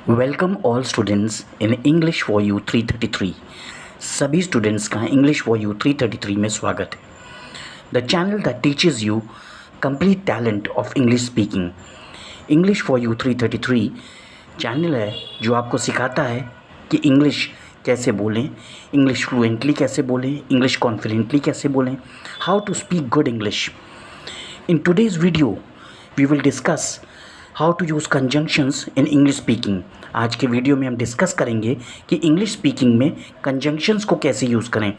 Welcome all students in English for you 333। सभी students का English for you 333 में स्वागत है। The channel that teaches you complete talent of English speaking. English for you 333 channel है जो आपको सिखाता है कि इंग्लिश कैसे बोलें, इंग्लिश फ्लुएंटली कैसे बोलें, इंग्लिश कॉन्फिडेंटली कैसे बोलें, how to speak good English. In today's video we will discuss how to use conjunctions in English speaking. आज के वीडियो में हम डिस्कस करेंगे कि इंग्लिश स्पीकिंग में कंजंक्शंस को कैसे यूज़ करें,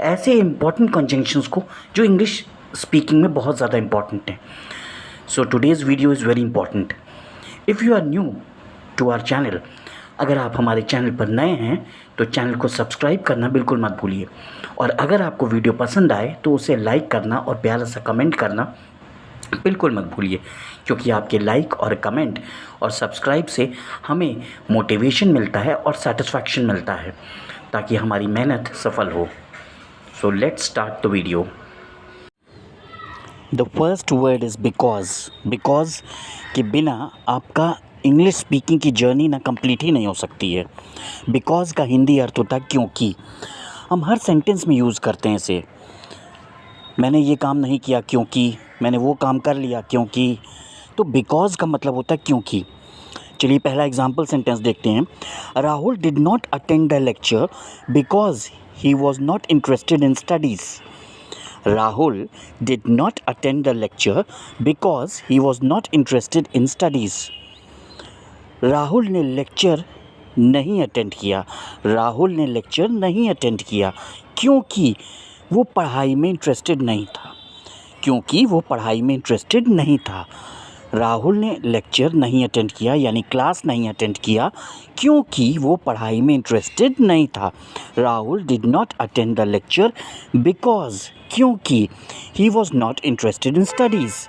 ऐसे इंपॉर्टेंट कंजंक्शंस को जो इंग्लिश स्पीकिंग में बहुत ज़्यादा इंपॉर्टेंट हैं। So today's video is very important. If you are new to our channel, अगर आप हमारे चैनल पर नए हैं तो चैनल को सब्सक्राइब करना बिल्कुल मत भूलिए, और अगर आपको वीडियो पसंद आए तो उसे लाइक करना और प्यारा सा कमेंट करना बिल्कुल मत भूलिए, क्योंकि आपके लाइक और कमेंट और सब्सक्राइब से हमें मोटिवेशन मिलता है और सेटिस्फैक्शन मिलता है ताकि हमारी मेहनत सफल हो। So let's start the video. The first word is because. Because के बिना आपका इंग्लिश स्पीकिंग की जर्नी ना कंप्लीट ही नहीं हो सकती है। बिकॉज का हिंदी अर्थ होता है क्योंकि। हम हर सेंटेंस में यूज़ करते हैं इसे। मैंने ये काम नहीं किया क्योंकि, मैंने वो काम कर लिया क्योंकि। तो बिकॉज का मतलब होता है क्योंकि। चलिए पहला एग्जाम्पल सेंटेंस देखते हैं। Rahul did not attend the lecture because he was not interested in studies. Rahul did not attend the lecture because he was not interested in studies. Rahul ने लेक्चर नहीं अटेंड किया। राहुल ने लेक्चर नहीं अटेंड किया क्योंकि वो पढ़ाई में इंटरेस्टेड नहीं था। क्योंकि वो पढ़ाई में इंटरेस्टेड नहीं था। राहुल ने लेक्चर नहीं अटेंड किया यानी क्लास नहीं अटेंड किया क्योंकि वो पढ़ाई में इंटरेस्टेड नहीं था। Rahul did not attend the lecture because, क्योंकि he was not interested in studies.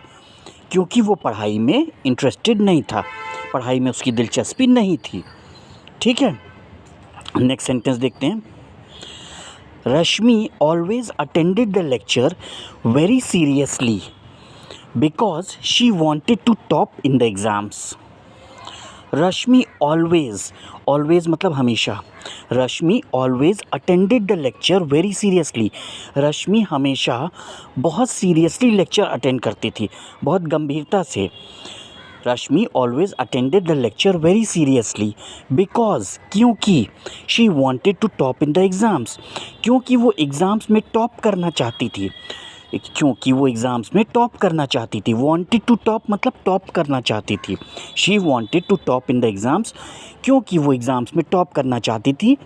क्योंकि वो पढ़ाई में इंटरेस्टेड नहीं था, पढ़ाई में उसकी दिलचस्पी नहीं थी। ठीक है, नेक्स्ट सेंटेंस देखते हैं। Rashmi always attended the lecture very seriously because she wanted to top in the exams. Rashmi always, always मतलब हमेशा। Rashmi always attended the lecture very seriously. Rashmi हमेशा बहुत सीरियसली लेक्चर अटेंड करती थी, बहुत गंभीरता से। Rashmi always attended the lecture very seriously because, क्योंकि she wanted to top in the exams, क्योंकि वो एग्ज़ाम्स में टॉप करना चाहती थी। क्योंकि वो एग्ज़ाम्स में टॉप करना चाहती थी। वॉन्टेड टू टॉप मतलब टॉप करना चाहती थी। She wanted to top in the exams, क्योंकि वो एग्ज़ाम्स में टॉप करना चाहती थी,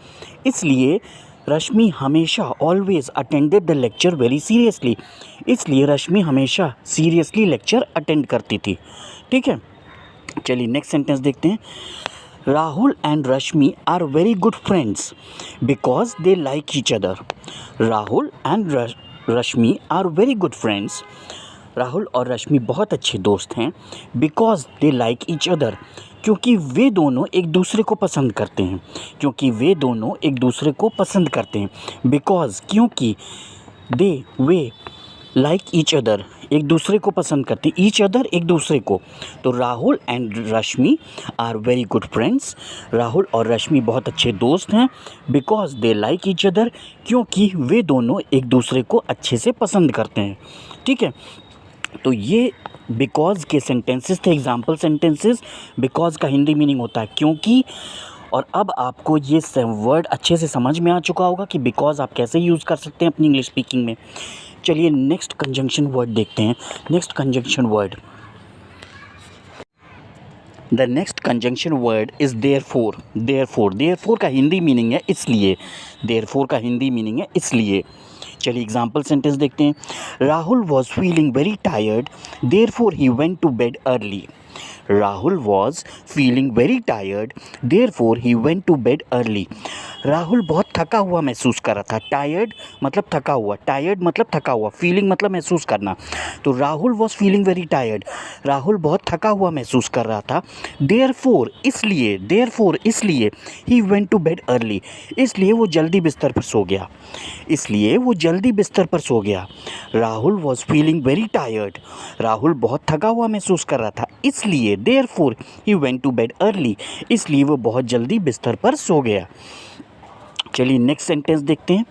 इसलिए रश्मि हमेशा always attended the lecture very seriously. इसलिए रश्मि हमेशा सीरियसली लेक्चर अटेंड करती थी। ठीक है, चलिए नेक्स्ट सेंटेंस देखते हैं। Rahul and Rashmi are very good friends because they like each other. Rahul and Rashmi are very good friends. Rahul और रश्मि बहुत अच्छे दोस्त हैं। Because they like each other, क्योंकि वे दोनों एक दूसरे को पसंद करते हैं। क्योंकि वे दोनों एक दूसरे को पसंद करते हैं। बिकॉज, क्योंकि, वे लाइक ईच अदर एक दूसरे को पसंद करते हैं। ईच अदर एक दूसरे को। तो Rahul and Rashmi are very good friends. Rahul और रश्मि बहुत अच्छे दोस्त हैं। Because they like each other, क्योंकि वे दोनों एक दूसरे को अच्छे से पसंद करते हैं। ठीक है, तो ये बिकॉज के सेंटेंसेस थे, एग्जाम्पल सेंटेंसेस। बिकॉज का हिंदी मीनिंग होता है क्योंकि। और अब आपको ये वर्ड अच्छे से समझ में आ चुका होगा कि बिकॉज आप कैसे यूज़ कर सकते हैं अपनी इंग्लिश स्पीकिंग में। चलिए नेक्स्ट कंजंक्शन वर्ड देखते हैं। Next conjunction word, the next conjunction word is therefore. Therefore, therefore का हिंदी मीनिंग है इसलिए। देयरफॉर का हिंदी मीनिंग है इसलिए। चलिए एग्जाम्पल सेंटेंस देखते हैं। Rahul was feeling very tired therefore he went to bed early. Rahul was feeling very tired therefore he went to bed early. Rahul बहुत थका हुआ महसूस कर रहा था। टायर्ड मतलब थका हुआ, टायर्ड मतलब थका हुआ, फीलिंग मतलब महसूस करना। तो Rahul was feeling very tired, Rahul बहुत थका हुआ महसूस कर रहा था। देयरफॉर इसलिए, देयरफॉर इसलिए, he went to bed early, इसलिए वो जल्दी बिस्तर पर सो गया। इसलिए वो जल्दी बिस्तर पर सो गया। Rahul was feeling very tired, Rahul बहुत थका हुआ महसूस कर रहा था, इसलिए therefore he went to bed early, इसलिए वो बहुत जल्दी बिस्तर पर सो गया। चलिए नेक्स्ट सेंटेंस देखते हैं।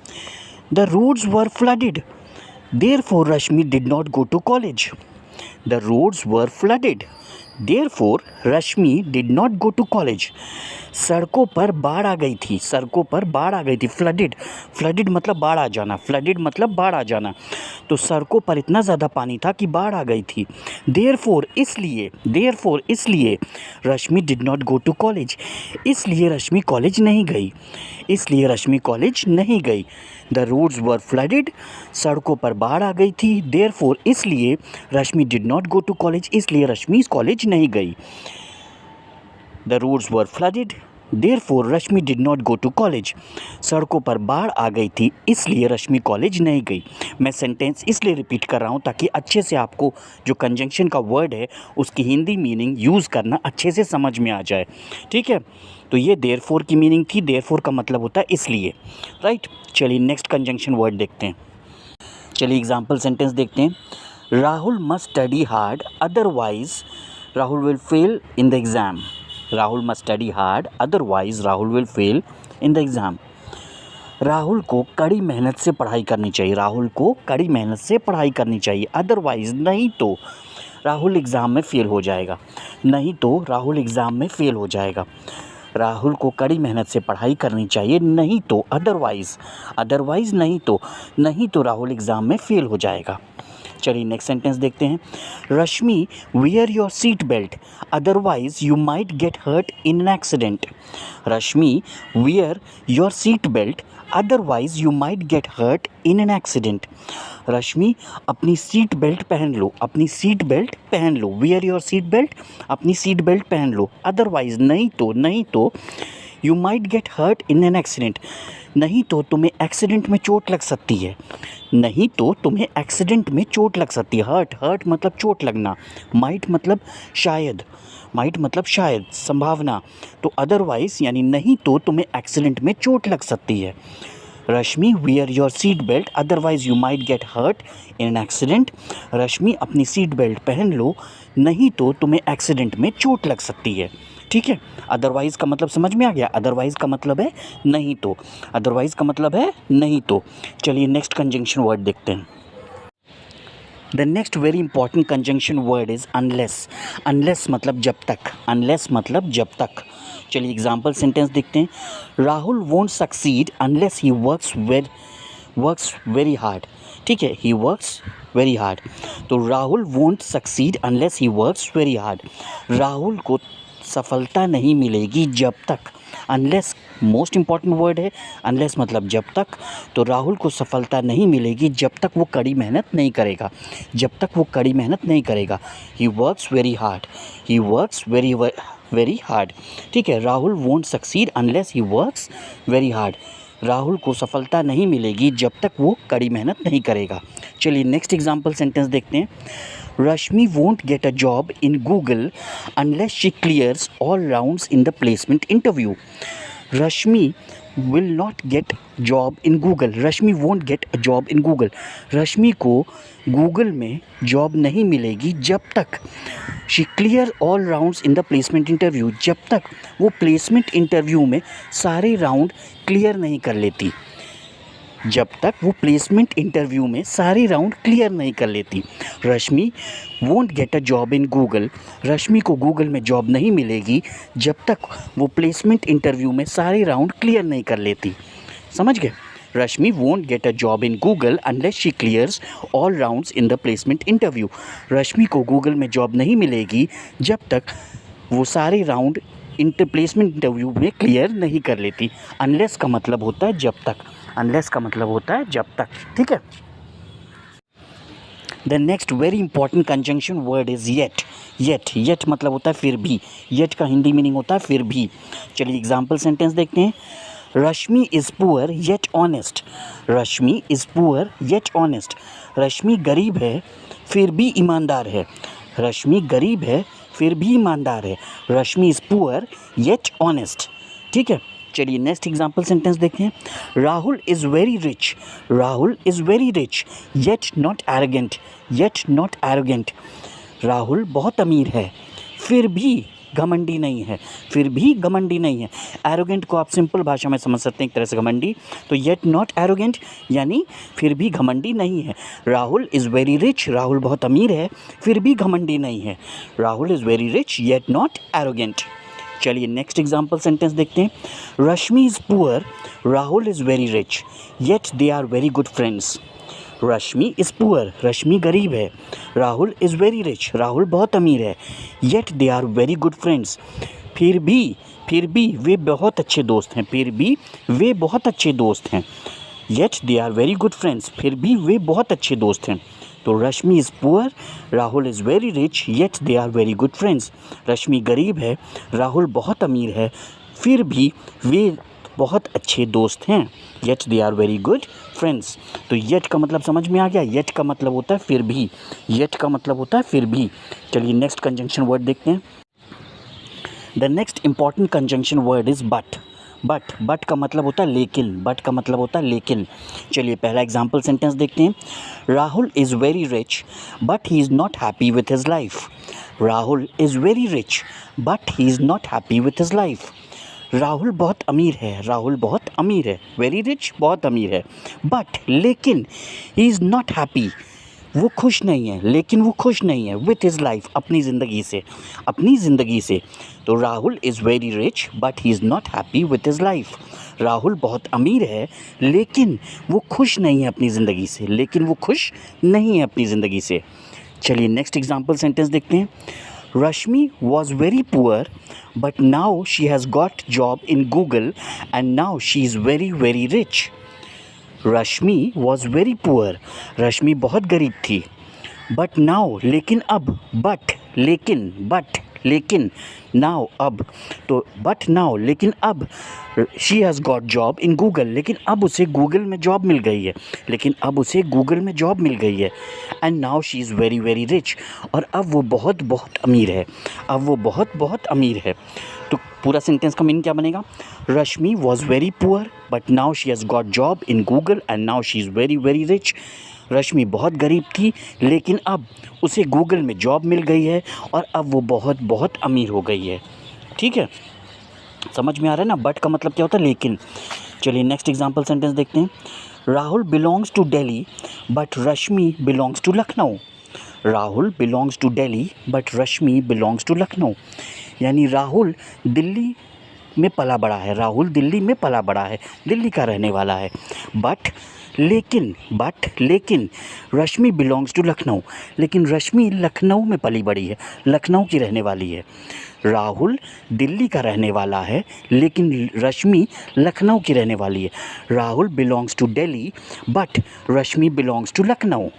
The roads were flooded, therefore Rashmi did not go to college. The roads were flooded, therefore Rashmi did not go to college. सड़कों पर बाढ़ आ गई थी, सड़कों पर बाढ़ आ गई थी। फ्लडेड, फ्लडेड मतलब बाढ़ आ जाना, फ्लडेड मतलब बाढ़ आ जाना। तो सड़कों पर इतना ज़्यादा पानी था कि बाढ़ आ गई थी। देयरफॉर इसलिए Rashmi did not go to college, इसलिए रश्मि कॉलेज नहीं गई, इसलिए रश्मि कॉलेज नहीं गई। द रोड्स वर फ्लडेड, सड़कों पर बाढ़ आ गई थी। देयरफॉर इसलिए Rashmi did not go to college, इसलिए रश्मि कॉलेज नहीं गई। The roads were flooded, therefore Rashmi did not go to college. सड़कों पर बाढ़ आ गई थी, इसलिए रश्मि कॉलेज नहीं गई। मैं सेंटेंस इसलिए रिपीट कर रहा हूँ ताकि अच्छे से आपको जो कंजंक्शन का वर्ड है उसकी हिंदी मीनिंग यूज़ करना अच्छे से समझ में आ जाए। ठीक है, तो ये देयरफॉर की मीनिंग थी। देयरफॉर का मतलब होता है इसलिए, राइट। चलिए नेक्स्ट कंजंक्शन वर्ड देखते हैं। चलिए एग्जाम्पल सेंटेंस देखते हैं। Rahul must study hard, otherwise Rahul will fail in the exam. Rahul must study hard, otherwise Rahul will fail in the exam. Rahul को कड़ी मेहनत से पढ़ाई करनी चाहिए, राहुल को कड़ी मेहनत से पढ़ाई करनी चाहिए। अदरवाइज नहीं तो राहुल एग्ज़ाम में फ़ेल हो जाएगा, नहीं तो राहुल एग्ज़ाम में फ़ेल हो जाएगा। राहुल को कड़ी मेहनत से पढ़ाई करनी चाहिए, नहीं तो अदरवाइज नहीं तो राहुल एग्ज़ाम में फ़ेल हो जाएगा। चलिए नेक्स्ट सेंटेंस देखते हैं। Rashmi wear your seat belt, otherwise you might get hurt in an accident. Rashmi wear your seat belt, otherwise you might get hurt in an accident. Rashmi अपनी सीट बेल्ट पहन लो, अपनी सीट बेल्ट पहन लो। वियर योर सीट बेल्ट, अपनी seat belt पहन लो। Otherwise नहीं तो you might get hurt in an accident, नहीं तो तुम्हें एक्सीडेंट में चोट लग सकती है, नहीं तो तुम्हें एक्सीडेंट में चोट लग सकती है। हर्ट मतलब चोट लगना, माइट मतलब शायद, संभावना। तो अदरवाइज यानी नहीं तो तुम्हें एक्सीडेंट में चोट लग सकती है। Rashmi wear your seat belt, otherwise you might get hurt in an accident. Rashmi अपनी सीट बेल्ट पहन लो, नहीं तो तुम्हें एक्सीडेंट में चोट लग सकती है। ठीक है, अदरवाइज़ का मतलब समझ में आ गया। अदरवाइज़ का मतलब है नहीं तो, अदरवाइज़ का मतलब है नहीं तो। चलिए नेक्स्ट कंजंक्शन वर्ड देखते हैं। The next very important conjunction word is unless. Unless मतलब जब तक, अनलेस मतलब जब तक। चलिए एग्जाम्पल सेंटेंस देखते हैं। Rahul won't succeed unless he works very hard. ठीक है, ही वर्क्स वेरी हार्ड। तो Rahul won't succeed unless he works very hard. Rahul को सफलता नहीं मिलेगी जब तक, अनलेस मोस्ट इम्पॉर्टेंट वर्ड है। अनलेस मतलब जब तक, तो राहुल को सफलता नहीं मिलेगी जब तक वो कड़ी मेहनत नहीं करेगा, जब तक वो कड़ी मेहनत नहीं करेगा। He works very hard, he works very hard. ठीक है, Rahul won't succeed unless he works very hard. Rahul को सफलता नहीं मिलेगी जब तक वो कड़ी मेहनत नहीं करेगा। चलिए नेक्स्ट एग्जाम्पल सेंटेंस देखते हैं। Rashmi won't get a job in Google unless she clears all rounds in the placement interview. Rashmi will not get job in Google. Rashmi won't get a job in Google. Rashmi को Google में job नहीं मिलेगी जब तक she clear all rounds in the placement interview, जब तक वो placement interview में सारे राउंड क्लियर नहीं कर लेती, जब तक वो प्लेसमेंट इंटरव्यू में सारे राउंड क्लियर नहीं कर लेती। Rashmi won't get a job in Google, Rashmi को गूगल में जॉब नहीं मिलेगी जब तक वो प्लेसमेंट इंटरव्यू में सारे राउंड क्लियर नहीं कर लेती। समझ गए? Rashmi won't get a job in Google unless she clears all rounds in the placement interview. Rashmi को गूगल में जॉब नहीं मिलेगी जब तक वो सारे राउंड प्लेसमेंट इंटरव्यू में क्लियर नहीं कर लेती। अनलेस का मतलब होता है जब तक, अनलेस का मतलब होता है जब तक। ठीक है, the next very important conjunction word is yet. Yet मतलब होता है फिर भी, येट का हिंदी मीनिंग होता है फिर भी। चलिए एग्जाम्पल सेंटेंस देखते हैं। Rashmi is poor yet honest. Rashmi is poor yet honest. Rashmi गरीब है फिर भी ईमानदार है। रश्मि गरीब है फिर भी ईमानदार है। रश्मि इज़ पुअर येट ऑनेस्ट। ठीक है, चलिए नेक्स्ट एग्जाम्पल सेंटेंस देखते हैं। Rahul is very rich. Rahul is very rich yet not arrogant. Yet not arrogant. Rahul बहुत अमीर है फिर भी घमंडी नहीं है, फिर भी घमंडी नहीं है। एरोगेंट को आप सिंपल भाषा में समझ सकते हैं एक तरह से घमंडी, तो येट नॉट एरोगेंट यानी फिर भी घमंडी नहीं है। Rahul is very rich, Rahul बहुत अमीर है, फिर भी घमंडी नहीं है। Rahul is very rich yet not arrogant. चलिए नेक्स्ट एग्जाम्पल सेंटेंस देखते हैं। Rashmi is poor, Rahul is very rich, yet they are very good friends. Rashmi is poor, Rashmi गरीब है। Rahul is very rich, Rahul बहुत अमीर है। Yet they are very good friends, फिर भी वे बहुत अच्छे दोस्त हैं, फिर भी वे बहुत अच्छे दोस्त हैं। Yet they are very good friends, फिर भी वे बहुत अच्छे दोस्त हैं। तो Rashmi is poor, Rahul is very rich, yet they are very good friends. Rashmi गरीब है, राहुल बहुत अमीर है, फिर भी वे बहुत अच्छे दोस्त हैं। Yet they are very good friends. तो येट का मतलब समझ में आ गया। येट का मतलब होता है फिर भी, येट का मतलब होता है फिर भी। चलिए नेक्स्ट कंजंक्शन वर्ड देखते हैं। The next important conjunction word is but. But का मतलब होता है लेकिन, बट का मतलब होता है लेकिन। चलिए पहला एग्जाम्पल सेंटेंस देखते हैं। Rahul is very rich but he is not happy with his life. Rahul is very rich but he is not happy with his life. Rahul बहुत अमीर है, राहुल बहुत अमीर है, वेरी रिच बहुत अमीर है, बट लेकिन ही इज़ नॉट हैप्पी, वो खुश नहीं है, लेकिन वो खुश नहीं है विथ हिज लाइफ, अपनी ज़िंदगी से, अपनी ज़िंदगी से। तो Rahul is very rich but he is not happy with his life. Rahul बहुत अमीर है लेकिन वो खुश नहीं है अपनी ज़िंदगी से, लेकिन वो खुश नहीं है अपनी ज़िंदगी से। चलिए नेक्स्ट एग्जाम्पल सेंटेंस देखते हैं। रश्मि was very poor but now she has got job in Google and now she is very very rich. Rashmi was very poor, रश्मि बहुत गरीब थी। बट नाउ लेकिन अब, लेकिन नाउ अब, तो बट नाउ लेकिन अब she has got job in Google, लेकिन अब उसे गूगल में जॉब मिल गई है, लेकिन अब उसे गूगल में जॉब मिल गई है। And now she is very very rich, और अब वो बहुत बहुत अमीर है, अब वो बहुत बहुत अमीर है। तो पूरा सेंटेंस का मीनिंग क्या बनेगा? Rashmi was very poor but now she has got job in Google and now she is very very rich. Rashmi बहुत गरीब थी लेकिन अब उसे गूगल में जॉब मिल गई है और अब वो बहुत बहुत अमीर हो गई है। ठीक है, समझ में आ रहा है ना? बट का मतलब क्या होता है? लेकिन। चलिए नेक्स्ट एग्जांपल सेंटेंस देखते हैं। Rahul belongs to Delhi but Rashmi belongs to Lucknow. Rahul belongs to Delhi but Rashmi belongs to Lucknow. यानी राहुल दिल्ली में पला बड़ा है, राहुल दिल्ली में पला बड़ा है, दिल्ली का रहने वाला है। बट लेकिन रश्मि बिलोंग्स टू लखनऊ, लेकिन रश्मि लखनऊ में पली बड़ी है, लखनऊ की रहने वाली है। राहुल दिल्ली का रहने वाला है लेकिन रश्मि लखनऊ की रहने वाली है। Rahul belongs to Delhi but Rashmi belongs to Lucknow.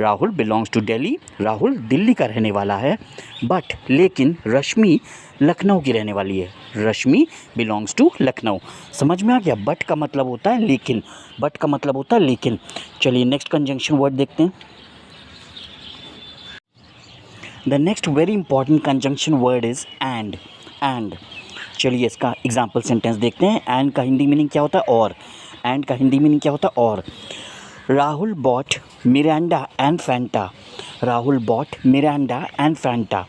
Rahul belongs to Delhi, Rahul Delhi का रहने वाला है, बट लेकिन रश्मि लखनऊ की रहने वाली है। रश्मि बिलोंग्स टू लखनऊ। समझ में आ गया? बट का मतलब होता है लेकिन, बट का मतलब होता है लेकिन। चलिए नेक्स्ट कंजंक्शन वर्ड देखते हैं। The next very important conjunction word is and. चलिए इसका एग्जाम्पल सेंटेंस देखते हैं। एंड का हिंदी मीनिंग क्या होता है? और। एंड का हिंदी मीनिंग क्या होता है? और। Rahul bought Mirinda and Fanta. Rahul bought Mirinda and Fanta.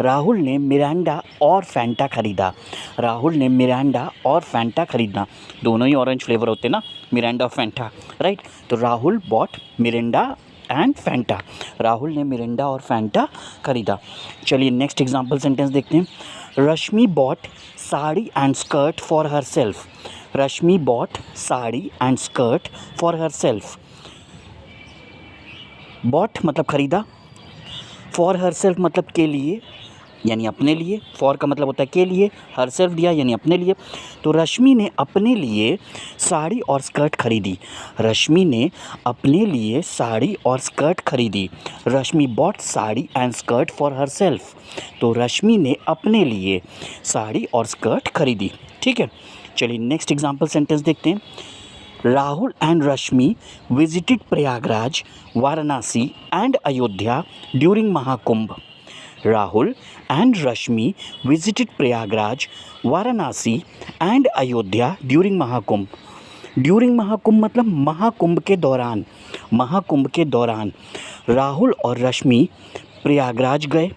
Rahul ने मिरांडा और फैंटा ख़रीदा। राहुल ने मिरांडा और फैंटा ख़रीदा। दोनों ही ऑरेंज फ्लेवर होते हैं ना, मिरांडा और फैंटा, राइट? तो Rahul bought Mirinda and Fanta. Rahul ने मिरांडा और फैंटा ख़रीदा। चलिए नेक्स्ट एग्जांपल सेंटेंस देखते हैं। Rashmi bought sari and skirt for her self. Rashmi bought sari and skirt for her self. Bought मतलब ख़रीदा, फॉर हर सेल्फ मतलब के लिए, यानी अपने लिए। फॉर का मतलब होता है के लिए, हर सेल्फ दिया यानी अपने लिए। तो रश्मि ने अपने लिए साड़ी और स्कर्ट खरीदी। रश्मि ने अपने लिए साड़ी और स्कर्ट खरीदी। Rashmi bought sari and skirt for her self. तो रश्मि ने अपने लिए साड़ी और स्कर्ट खरीदी। ठीक है, चलिए नेक्स्ट एग्जाम्पल सेंटेंस देखते हैं। Rahul and Rashmi visited Prayagraj, Varanasi and Ayodhya during Mahakumbh. Rahul and Rashmi visited Prayagraj, Varanasi and Ayodhya during Mahakumbh. During Mahakumbh मतलब महाकुंभ के दौरान। महाकुंभ के दौरान राहुल और रश्मि प्रयागराज गए,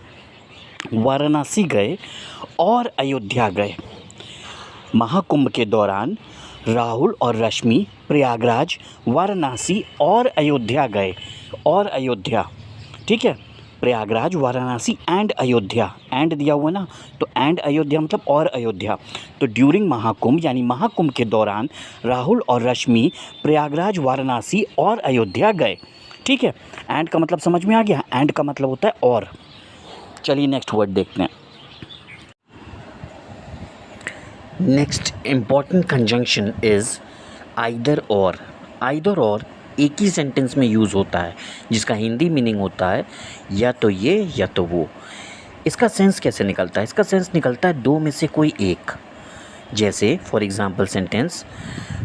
वाराणसी गए और अयोध्या गए। महाकुंभ के दौरान राहुल और रश्मि प्रयागराज, वाराणसी और अयोध्या गए। और अयोध्या, ठीक है, प्रयागराज, वाराणसी एंड अयोध्या, एंड दिया हुआ ना, तो एंड अयोध्या मतलब और अयोध्या। तो ड्यूरिंग महाकुंभ यानी महाकुंभ के दौरान राहुल और रश्मि प्रयागराज, वाराणसी और अयोध्या गए। ठीक है, एंड का मतलब समझ में आ गया। एंड का मतलब होता है और। चलिए नेक्स्ट वर्ड देखते हैं। Next important conjunction is either और। आइदर और एक ही सेंटेंस में यूज़ होता है, जिसका हिंदी मीनिंग होता है या तो ये या तो वो। इसका सेंस कैसे निकलता है? इसका सेंस निकलता है दो में से कोई एक। जैसे for example sentence,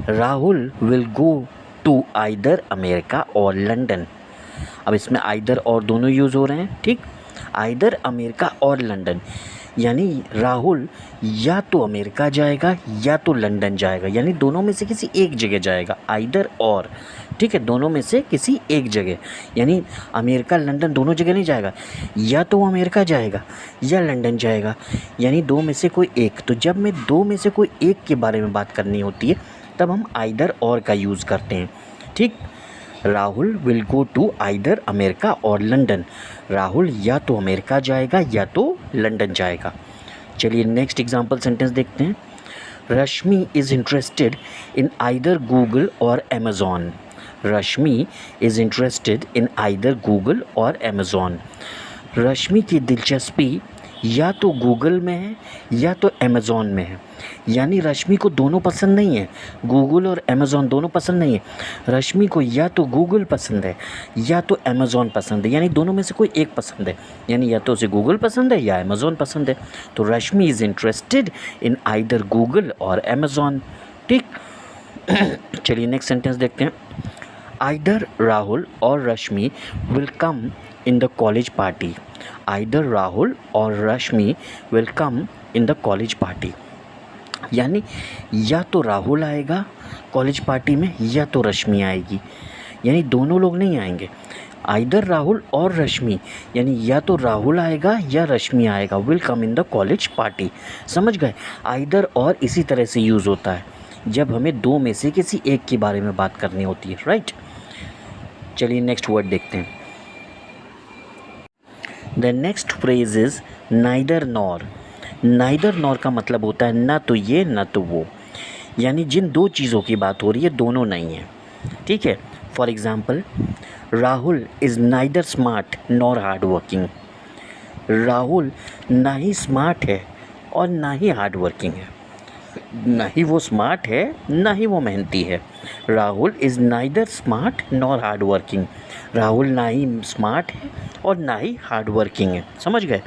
Rahul will go to either America or London. अब इसमें आइदर और दोनों यूज़ हो रहे हैं, ठीक। आइदर अमेरिका और लंदन, यानी राहुल या तो अमेरिका जाएगा या तो लंदन जाएगा, यानी दोनों में से किसी एक जगह जाएगा। आइदर और, ठीक है, दोनों में से किसी एक जगह, यानी अमेरिका लंदन दोनों जगह नहीं जाएगा, या तो वो अमेरिका जाएगा या लंदन जाएगा, यानी दो में से कोई एक। तो जब मैं दो में से कोई एक के बारे में बात करनी होती है तब हम आइदर और का यूज़ करते हैं, ठीक। Rahul will go to either America or London. Rahul या तो अमेरिका जाएगा या तो लंदन जाएगा। चलिए नेक्स्ट एग्जांपल सेंटेंस देखते हैं। Rashmi is interested in either Google or Amazon. Rashmi is interested in either Google or Amazon. Rashmi की दिलचस्पी या तो गूगल में है या तो अमेज़ॉन में है, यानी रश्मि को दोनों पसंद नहीं है, गूगल और अमेज़ॉन दोनों पसंद नहीं है। रश्मि को या तो गूगल पसंद है या तो अमेज़ॉन पसंद है, यानी दोनों में से कोई एक पसंद है, यानी या तो उसे गूगल पसंद है या अमेज़ॉन पसंद है। तो Rashmi is interested in either Google or Amazon, ठीक। चलिए नेक्स्ट सेंटेंस देखते हैं। आइदर राहुल और Rashmi will come in the college party. Either Rahul और Rashmi will come in the college party, यानी या तो राहुल आएगा कॉलेज पार्टी में या तो रश्मि आएगी, यानी दोनों लोग नहीं आएंगे। आइदर राहुल और रश्मि, यानी या तो राहुल आएगा या रश्मि आएगा, will come in the college party. समझ गए? आइदर और इसी तरह से यूज़ होता है जब हमें दो में से किसी एक के बारे में बात करनी होती है, राइट। चलिए नेक्स्ट वर्ड देखते हैं। The next phrase is neither nor. Neither nor का मतलब होता है ना तो ये ना तो वो, यानी जिन दो चीज़ों की बात हो रही है दोनों नहीं है, ठीक है। For example, Rahul is neither smart nor hard working. Rahul ना ही स्मार्ट है और ना ही हार्ड वर्किंग है, ना ही वो स्मार्ट है ना ही वो मेहनती है। Rahul is neither smart nor hard working. Rahul ना ही स्मार्ट है और ना ही हार्ड वर्किंग है। समझ गए?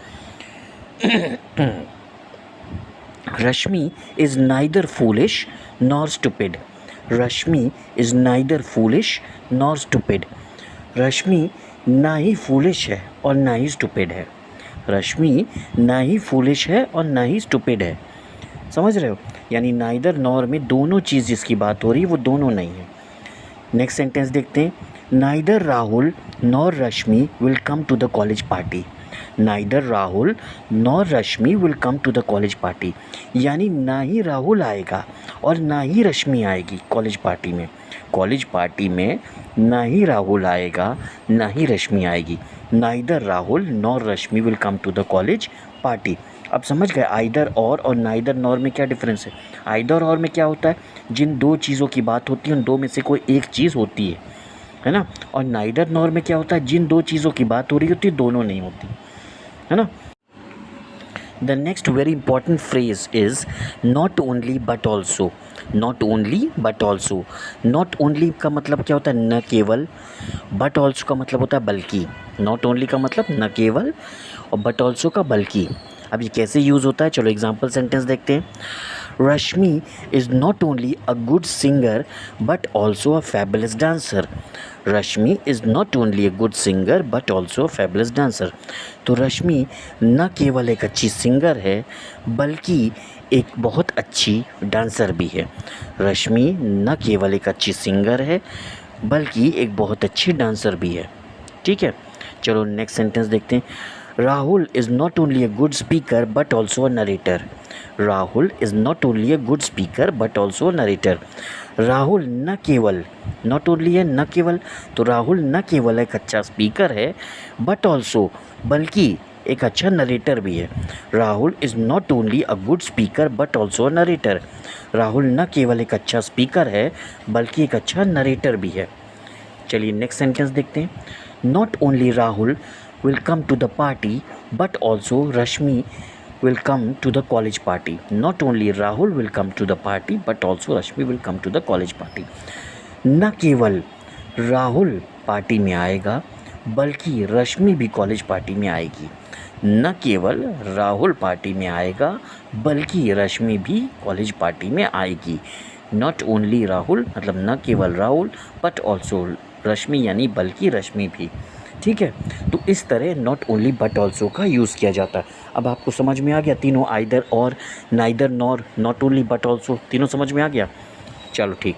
Rashmi is neither foolish nor stupid. Rashmi is neither foolish nor stupid. Rashmi ना ही फूलिश है और ना ही स्टूपिड है। रश्मि ना ही फूलिश है और ना ही स्टूपिड है। समझ रहे हो? यानी नाइदर नॉर में दोनों चीज़ जिसकी बात हो रही है वो दोनों नहीं है। नेक्स्ट सेंटेंस देखते हैं। Neither Rahul nor Rashmi will come to the college party. Neither Rahul nor Rashmi will come to the college party, यानी ना ही राहुल आएगा और ना ही रश्मि आएगी कॉलेज पार्टी में। कॉलेज पार्टी में ना ही राहुल आएगा ना ही रश्मि आएगी। Neither Rahul nor Rashmi will come to the college party. अब समझ गए आइदर और नाइदर नॉर में क्या डिफरेंस है? आइदर और में क्या होता है, जिन दो चीज़ों की बात होती है उन दो में से कोई एक चीज़ होती है ना। और नाइदर नॉर में क्या होता है, जिन दो चीज़ों की बात हो रही होती है दोनों नहीं होती, है ना। The next very important phrase is not only but also. Not only but also. Not only का मतलब क्या होता है, न केवल। बट ऑल्सो का मतलब होता है बल्कि। नॉट ओनली का मतलब न केवल और बट ऑल्सो का बल्कि। अब ये कैसे यूज़ होता है, चलो एग्जाम्पल सेंटेंस देखते हैं। Rashmi is not only a good singer but also a fabulous dancer. Rashmi is not only a good singer but also a fabulous dancer. तो रश्मि न केवल एक अच्छी सिंगर है बल्कि एक बहुत अच्छी डांसर भी है। रश्मि न केवल एक अच्छी सिंगर है बल्कि एक बहुत अच्छी डांसर भी है, ठीक है। चलो नेक्स्ट सेंटेंस देखते हैं। Rahul is not only a good speaker but also a narrator. Rahul is not only a good speaker but also a narrator. Rahul न केवल, नॉट ओनली है न केवल, तो राहुल न केवल एक अच्छा स्पीकर है बट ऑल्सो, बल्कि एक अच्छा नरेटर भी है। Rahul is not only a good speaker but also a narrator. Rahul न केवल एक अच्छा स्पीकर है बल्कि एक अच्छा नरेटर भी है। चलिए नेक्स्ट सेंटेंस देखते हैं। Not only Rahul will come to the party but also Rashmi will come to the college party. Not only Rahul will come to the party but also Rashmi will come to the college party. न केवल Rahul party में आएगा बल्कि रश्मि भी college party में आएगी। न केवल राहुल पार्टी में आएगा बल्कि रश्मि भी कॉलेज पार्टी में आएगी। नॉट ओनली राहुल मतलब न केवल राहुल बट ऑल्सो रश्मि यानी बल्कि रश्मि भी। ठीक है, तो इस तरह नॉट ओनली बट ऑल्सो का यूज़ किया जाता है। अब आपको समझ में आ गया तीनों, आइदर और, neither nor, not only but also, तीनों समझ में आ गया। चलो ठीक।